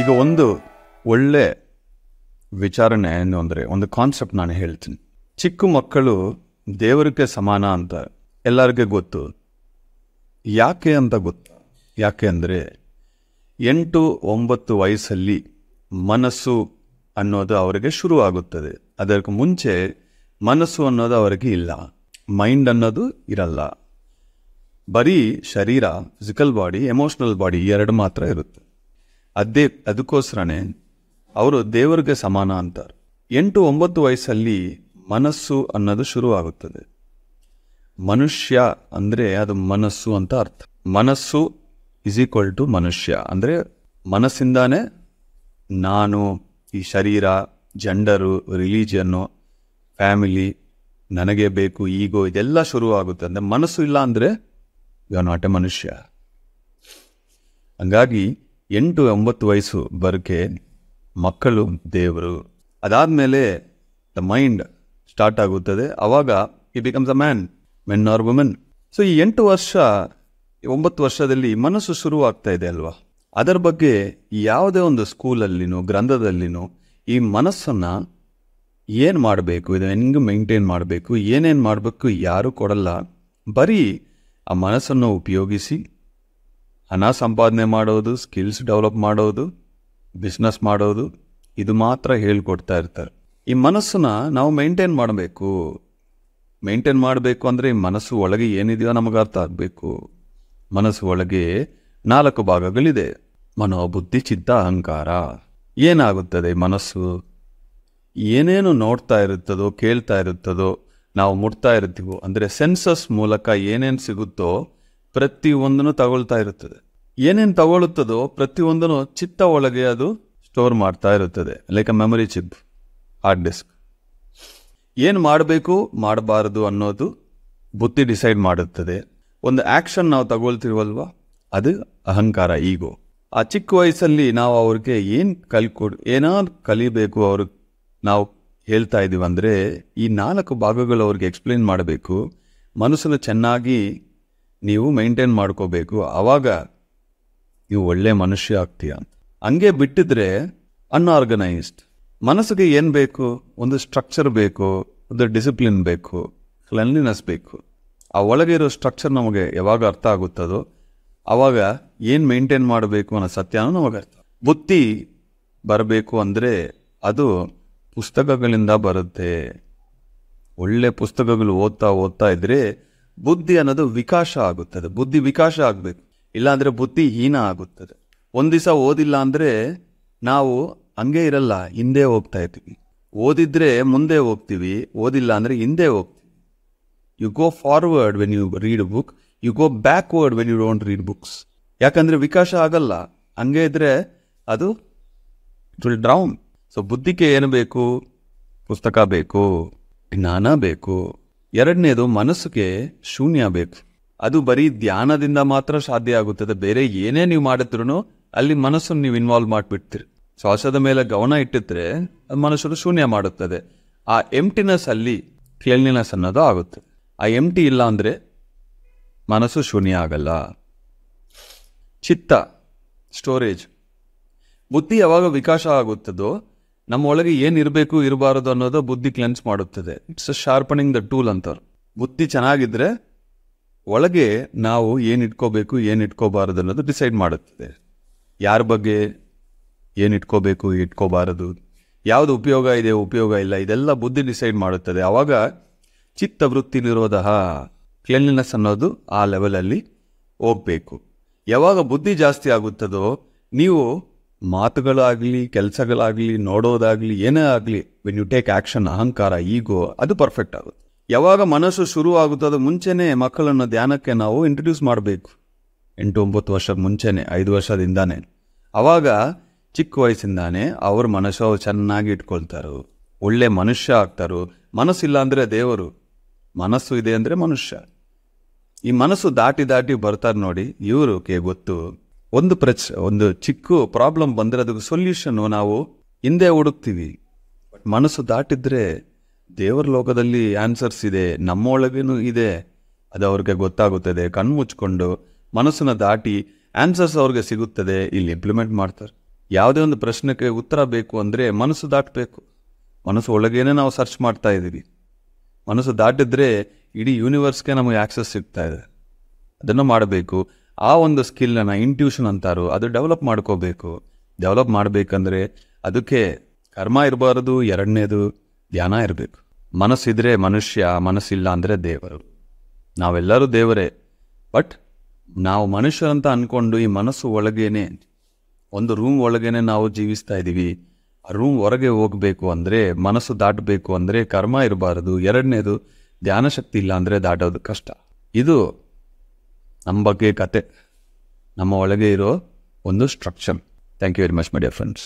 ಈಗ ಒಂದು ಒಳ್ಳೆ ವಿಚಾರಣೆ ಏನು ಅಂದರೆ, ಒಂದು ಕಾನ್ಸೆಪ್ಟ್ ನಾನು ಹೇಳ್ತೀನಿ. ಚಿಕ್ಕ ಮಕ್ಕಳು ದೇವರಿಗೆ ಸಮಾನ ಅಂತ ಎಲ್ಲರಿಗೂ ಗೊತ್ತು. ಯಾಕೆ ಅಂತ ಗೊತ್ತಾ? ಯಾಕೆ ಅಂದರೆ 8-9 ವಯಸ್ಸಲ್ಲಿ ಮನಸ್ಸು ಅನ್ನೋದು ಅವರಿಗೆ ಶುರು ಆಗುತ್ತದೆ. ಅದಕ್ಕೆ ಮುಂಚೆ ಮನಸ್ಸು ಅನ್ನೋದು ಅವರಿಗೆ ಇಲ್ಲ, ಮೈಂಡ್ ಅನ್ನೋದು ಇರಲ್ಲ. ಬರೀ ಶರೀರ, ಫಿಸಿಕಲ್ ಬಾಡಿ, ಎಮೋಷನಲ್ ಬಾಡಿ ಎರಡು ಮಾತ್ರ ಇರುತ್ತೆ. ಅದಕ್ಕೋಸ್ಕರನೇ ಅವರು ದೇವರಿಗೆ ಸಮಾನ ಅಂತಾರೆ. 8-9 ವಯಸ್ಸಲ್ಲಿ ಮನಸ್ಸು ಅನ್ನೋದು ಶುರು ಆಗುತ್ತದೆ. ಮನುಷ್ಯ ಅಂದರೆ ಅದು ಮನಸ್ಸು ಅಂತ ಅರ್ಥ. ಮನಸ್ಸು = ಮನುಷ್ಯ ಅಂದರೆ ಮನಸ್ಸಿಂದಾನೇ ನಾನು, ಈ ಶರೀರ, ಜೆಂಡರು, ರಿಲಿಜಿಯನ್ನು, ಫ್ಯಾಮಿಲಿ, ನನಗೆ ಬೇಕು, ಈಗೋ, ಇದೆಲ್ಲ ಶುರು ಆಗುತ್ತೆ. ಅಂದರೆ ಮನಸ್ಸು ಇಲ್ಲ ಅಂದರೆ ಯು ಆರ್ ನಾಟ್ ಎ ಮನುಷ್ಯ. ಹಂಗಾಗಿ 8-9 ವಯಸ್ಸು ಬರಕೆ ಮಕ್ಕಳು ದೇವರು. ಅದಾದಮೇಲೆ ದ ಮೈಂಡ್ ಸ್ಟಾರ್ಟ್ ಆಗುತ್ತದೆ. ಆವಾಗ he becomes a men or women. So ಈ 8-9 ವರ್ಷದಲ್ಲಿ ಮನಸ್ಸು ಶುರು ಆಗ್ತಾ ಇದೆ ಅಲ್ವಾ? ಅದರ ಬಗ್ಗೆ ಯಾವುದೇ ಒಂದು ಸ್ಕೂಲಲ್ಲಿನೋ ಗ್ರಂಥದಲ್ಲಿನೋ ಈ ಮನಸ್ಸನ್ನು ಏನು ಮಾಡಬೇಕು, ಇದು ಹೆಂಗೆ ಮೇಂಟೈನ್ ಮಾಡಬೇಕು, ಏನೇನು ಮಾಡಬೇಕು ಯಾರೂ ಕೊಡಲ್ಲ. ಬರೀ ಆ ಮನಸ್ಸನ್ನು ಉಪಯೋಗಿಸಿ ಹಣ ಸಂಪಾದನೆ ಮಾಡೋದು, ಸ್ಕಿಲ್ಸ್ ಡೆವಲಪ್ ಮಾಡೋದು, ಬಿಸ್ನೆಸ್ ಮಾಡೋದು, ಇದು ಮಾತ್ರ ಹೇಳ್ಕೊಡ್ತಾ ಇರ್ತಾರೆ. ಈ ಮನಸ್ಸನ್ನ ನಾವು ಮೇಂಟೈನ್ ಮಾಡಬೇಕು. ಮೇಂಟೈನ್ ಮಾಡಬೇಕು ಅಂದರೆ ಈ ಮನಸ್ಸು ಒಳಗೆ ಏನಿದೆಯೋ ನಮಗೆ ಅರ್ಥ ಆಗಬೇಕು. ಮನಸ್ಸು ಒಳಗೆ 4 ಭಾಗಗಳಿದೆ: ಮನೋ, ಬುದ್ಧಿ, ಚಿತ್ತ, ಅಹಂಕಾರ. ಏನಾಗುತ್ತದೆ ಮನಸ್ಸು? ಏನೇನು ನೋಡ್ತಾ ಇರುತ್ತದೋ, ಕೇಳ್ತಾ ಇರುತ್ತದೋ, ನಾವು ಮುಟ್ತಾ ಇರ್ತೀವೋ, ಅಂದರೆ ಸೆನ್ಸಸ್ ಮೂಲಕ ಏನೇನು ಸಿಗುತ್ತೋ ಪ್ರತಿಯೊಂದನ್ನು ತಗೊಳ್ತಾ ಇರುತ್ತದೆ. ಏನೇನು ತಗೊಳ್ಳುತ್ತದೋ ಪ್ರತಿಯೊಂದನ್ನು ಚಿತ್ತ ಒಳಗೆ ಅದು ಸ್ಟೋರ್ ಮಾಡ್ತಾ ಇರುತ್ತದೆ. Like a memory chip, hard disk. ಏನು ಮಾಡಬೇಕು ಮಾಡಬಾರದು ಅನ್ನೋದು ಬುದ್ಧಿ ಡಿಸೈಡ್ ಮಾಡುತ್ತದೆ. ಒಂದು ಆ್ಯಕ್ಷನ್ ನಾವು ತಗೊಳ್ತೀವಲ್ವ, ಅದು ಅಹಂಕಾರ, ಈಗೋ. ಆ ಚಿಕ್ಕ ವಯಸ್ಸಲ್ಲಿ ನಾವು ಅವ್ರಿಗೆ ಏನಾದ್ರು ಕಲಿಬೇಕು ಅವ್ರಿಗೆ ನಾವು ಹೇಳ್ತಾ ಇದ್ದೀವಿ ಅಂದರೆ ಈ 4 ಭಾಗಗಳು ಅವ್ರಿಗೆ ಎಕ್ಸ್ಪ್ಲೇನ್ ಮಾಡಬೇಕು. ಮನಸ್ಸನ್ನು ಚೆನ್ನಾಗಿ ನೀವು ಮೇಂಟೈನ್ ಮಾಡ್ಕೋಬೇಕು. ಆವಾಗ ನೀವು ಒಳ್ಳೆ ಮನುಷ್ಯ ಆಗ್ತೀಯ ಅಂತ. ಹಂಗೆ ಬಿಟ್ಟಿದ್ರೆ ಅನ್ಆರ್ಗನೈಸ್ಡ್. ಮನಸ್ಸಿಗೆ ಏನು ಬೇಕು? ಒಂದು ಸ್ಟ್ರಕ್ಚರ್ ಬೇಕು, ಒಂದು ಡಿಸಿಪ್ಲಿನ್ ಬೇಕು, ಕ್ಲೆನ್ಲಿನೆಸ್ ಬೇಕು. ಆ ಒಳಗೆ ಇರೋ ಸ್ಟ್ರಕ್ಚರ್ ನಮಗೆ ಯಾವಾಗ ಅರ್ಥ ಆಗುತ್ತದೋ ಆವಾಗ ಏನು ಮೇಂಟೈನ್ ಮಾಡಬೇಕು ಅನ್ನೋ ಸತ್ಯನೂ ನಮಗೆ ಅರ್ಥ. ಬುದ್ಧಿ ಬರಬೇಕು ಅಂದರೆ ಅದು ಪುಸ್ತಕಗಳಿಂದ ಬರುತ್ತೆ. ಒಳ್ಳೆ ಪುಸ್ತಕಗಳು ಓದ್ತಾ ಇದ್ರೆ ಬುದ್ಧಿ ಅನ್ನೋದು ವಿಕಾಸ ಆಗುತ್ತದೆ. ಬುದ್ಧಿ ವಿಕಾಸ ಆಗಬೇಕು, ಇಲ್ಲಾಂದರೆ ಬುದ್ಧಿ ಹೀನ ಆಗುತ್ತದೆ. ಒಂದು ದಿವಸ ಓದಿಲ್ಲ ಅಂದರೆ ನಾವು ಹಂಗೆ ಇರಲ್ಲ, ಹಿಂದೆ ಹೋಗ್ತಾ ಇರ್ತೀವಿ. ಓದಿದ್ರೆ ಮುಂದೆ ಹೋಗ್ತೀವಿ, ಓದಿಲ್ಲ ಅಂದರೆ ಹಿಂದೆ ಹೋಗ್ತೀವಿ. You go forward when you read book, you go backward when you don't read books. ಯಾಕಂದರೆ ವಿಕಾಸ ಆಗಲ್ಲ. ಹಂಗೆ ಇದ್ರೆ ಅದು ಇಟ್ ವಿಲ್ ಡ್ರೌನ್. ಸೊ ಬುದ್ಧಿಗೆ ಏನು ಬೇಕು? ಪುಸ್ತಕ ಬೇಕು, ಜ್ಞಾನ ಬೇಕು. ಎರಡನೇದು ಮನಸ್ಸಿಗೆ ಶೂನ್ಯ ಬೇಕು. ಅದು ಬರೀ ಧ್ಯಾನದಿಂದ ಸಾಧ್ಯ ಆಗುತ್ತದೆ. ಬೇರೆ ಏನೇ ನೀವು ಮಾಡಿದ್ರು ಅಲ್ಲಿ ಮನಸ್ಸನ್ನು ನೀವು ಇನ್ವಾಲ್ವ್ ಮಾಡಿಬಿಡ್ತೀರಿ. ಶ್ವಾಸದ ಮೇಲೆ ಗಮನ ಇಟ್ಟಿದ್ರೆ ಅದು ಮನಸ್ಸನ್ನು ಶೂನ್ಯ ಮಾಡುತ್ತದೆ. ಆ ಎಂಟಿನೆಸ್ ಅಲ್ಲಿ ಕ್ಲೀನ್ಲಿನೆಸ್ ಅನ್ನೋದು ಆಗುತ್ತದೆ. ಆ ಎಂಟಿ ಇಲ್ಲ ಅಂದರೆ ಮನಸ್ಸು ಶೂನ್ಯ ಆಗಲ್ಲ. ಚಿತ್ತ, ಸ್ಟೋರೇಜ್. ಬುದ್ಧಿ ಯಾವಾಗ ವಿಕಾಸ ಆಗುತ್ತದೋ ನಮ್ಮ ಒಳಗೆ ಏನಿರಬೇಕು ಇರಬಾರದು ಅನ್ನೋದು ಬುದ್ಧಿ ಕ್ಲೆನ್ಸ್ ಮಾಡುತ್ತದೆ. It's a sharpening the tool ಅಂತಾರೆ. ಬುದ್ಧಿ ಚೆನ್ನಾಗಿದ್ರೆ ಒಳಗೆ ನಾವು ಏನು ಇಟ್ಕೋಬೇಕು, ಏನು ಇಟ್ಕೋಬಾರದು ಅನ್ನೋದು ಡಿಸೈಡ್ ಮಾಡುತ್ತದೆ. ಯಾರ ಬಗ್ಗೆ ಏನು ಇಟ್ಕೋಬೇಕು, ಇಟ್ಕೋಬಾರದು, ಯಾವುದು ಉಪಯೋಗ ಇದೆ, ಉಪಯೋಗ ಇಲ್ಲ, ಇದೆಲ್ಲ ಬುದ್ಧಿ ಡಿಸೈಡ್ ಮಾಡುತ್ತದೆ. ಆವಾಗ ಚಿತ್ತವೃತ್ತಿ ನಿರೋಧ, ಕ್ಲೆನ್ಲಿನೆಸ್ ಅನ್ನೋದು ಆ ಲೆವೆಲಲ್ಲಿ ಹೋಗಬೇಕು. ಯಾವಾಗ ಬುದ್ಧಿ ಜಾಸ್ತಿ ಆಗುತ್ತದೋ ನೀವು ಮಾತುಗಳಾಗಲಿ, ಕೆಲಸಗಳಾಗಲಿ, ನೋಡೋದಾಗಲಿ, ಏನೇ ಆಗಲಿ, ವೆನ್ ಯು ಟೇಕ್ ಆ್ಯಕ್ಷನ್, ಅಹಂಕಾರ, ಈಗೋ, ಅದು ಪರ್ಫೆಕ್ಟ್ ಆಗುತ್ತೆ. ಯಾವಾಗ ಮನಸ್ಸು ಶುರು ಆಗುತ್ತದೋ ಮುಂಚೆನೇ ಮಕ್ಕಳನ್ನು ಧ್ಯಾನಕ್ಕೆ ನಾವು ಇಂಟ್ರೊಡ್ಯೂಸ್ ಮಾಡಬೇಕು. 8-9 ವರ್ಷದ ಮುಂಚೆನೆ, 5 ವರ್ಷದಿಂದಾನೆ. ಆವಾಗ ಚಿಕ್ಕ ವಯಸ್ಸಿಂದಾನೆ ಅವ್ರ ಮನಸ್ಸು ಅವ್ರು ಚೆನ್ನಾಗಿ ಇಟ್ಕೊಳ್ತಾರೋ, ಒಳ್ಳೆ ಮನುಷ್ಯ ಆಗ್ತಾರೋ. ಮನಸ್ಸಿಲ್ಲ ಅಂದರೆ ದೇವರು, ಮನಸ್ಸು ಇದೆ ಅಂದರೆ ಮನುಷ್ಯ. ಈ ಮನಸ್ಸು ದಾಟಿ ಬರ್ತಾರೆ ನೋಡಿ, ಇವ್ರಿಗೆ ಗೊತ್ತು. ಒಂದು ಚಿಕ್ಕ ಪ್ರಾಬ್ಲಮ್ ಬಂದರೆ ಅದಕ್ಕೆ ಸೊಲ್ಯೂಷನ್ನು ನಾವು ಹಿಂದೆ ಹುಡುಕ್ತೀವಿ. ಬಟ್ ಮನಸ್ಸು ದಾಟಿದ್ರೆ ದೇವರ ಲೋಕದಲ್ಲಿ ಆನ್ಸರ್ಸ್ ಇದೆ, ನಮ್ಮೊಳಗೇನೂ ಇದೆ, ಅದು ಅವ್ರಿಗೆ ಗೊತ್ತಾಗುತ್ತದೆ. ಕಣ್ಣು ಮುಚ್ಕೊಂಡು ಮನಸ್ಸನ್ನು ದಾಟಿ ಆನ್ಸರ್ಸ್ ಅವ್ರಿಗೆ ಸಿಗುತ್ತದೆ. ಇಲ್ಲಿ ಇಂಪ್ಲಿಮೆಂಟ್ ಮಾಡ್ತಾರೆ. ಯಾವುದೇ ಒಂದು ಪ್ರಶ್ನೆಗೆ ಉತ್ತರ ಬೇಕು ಅಂದರೆ ಮನಸ್ಸು ದಾಟಬೇಕು. ಮನಸ್ಸು ಒಳಗೇನೆ ನಾವು ಸರ್ಚ್ ಮಾಡ್ತಾ ಇದ್ದೀವಿ. ಮನಸ್ಸು ದಾಟಿದ್ರೆ ಇಡೀ ಯೂನಿವರ್ಸ್ಗೆ ನಮಗೆ ಆಕ್ಸೆಸ್ ಸಿಗ್ತಾ ಇದೆ. ಅದನ್ನು ಮಾಡಬೇಕು. ಆ ಒಂದು ಸ್ಕಿಲ್ಲನ್ನು ಇಂಟ್ಯೂಷನ್ ಅಂತಾರೋ ಅದು ಡೆವಲಪ್ ಮಾಡ್ಕೋಬೇಕು. ಡೆವಲಪ್ ಮಾಡಬೇಕಂದ್ರೆ ಅದಕ್ಕೆ ಕರ್ಮ ಇರಬಾರದು, ಎರಡನೇದು ಧ್ಯಾನ ಇರಬೇಕು. ಮನಸ್ಸಿದ್ರೆ ಮನುಷ್ಯ, ಮನಸ್ಸಿಲ್ಲ ಅಂದರೆ ದೇವರು. ನಾವೆಲ್ಲರೂ ದೇವರೇ, ಬಟ್ ನಾವು ಮನುಷ್ಯರಂತ ಅಂದ್ಕೊಂಡು ಈ ಮನಸ್ಸು ಒಳಗೇನೆ ಒಂದು ರೂಮ್ ಒಳಗೇನೆ ನಾವು ಜೀವಿಸ್ತಾ ಇದ್ದೀವಿ. ಆ ರೂಮ್ ಹೊರಗೆ ಹೋಗಬೇಕು ಅಂದರೆ, ಮನಸ್ಸು ದಾಟಬೇಕು ಅಂದರೆ ಕರ್ಮ ಇರಬಾರದು, ಎರಡನೇದು ಧ್ಯಾನ ಶಕ್ತಿ ಇಲ್ಲ ಅಂದರೆ ದಾಟೋದು ಕಷ್ಟ. ಇದು ನಮ್ಮ ಬಗ್ಗೆ ಕತೆ, ನಮ್ಮ ಒಳಗೆ ಇರೋ ಒಂದು structure. Thank you very much my dear friends.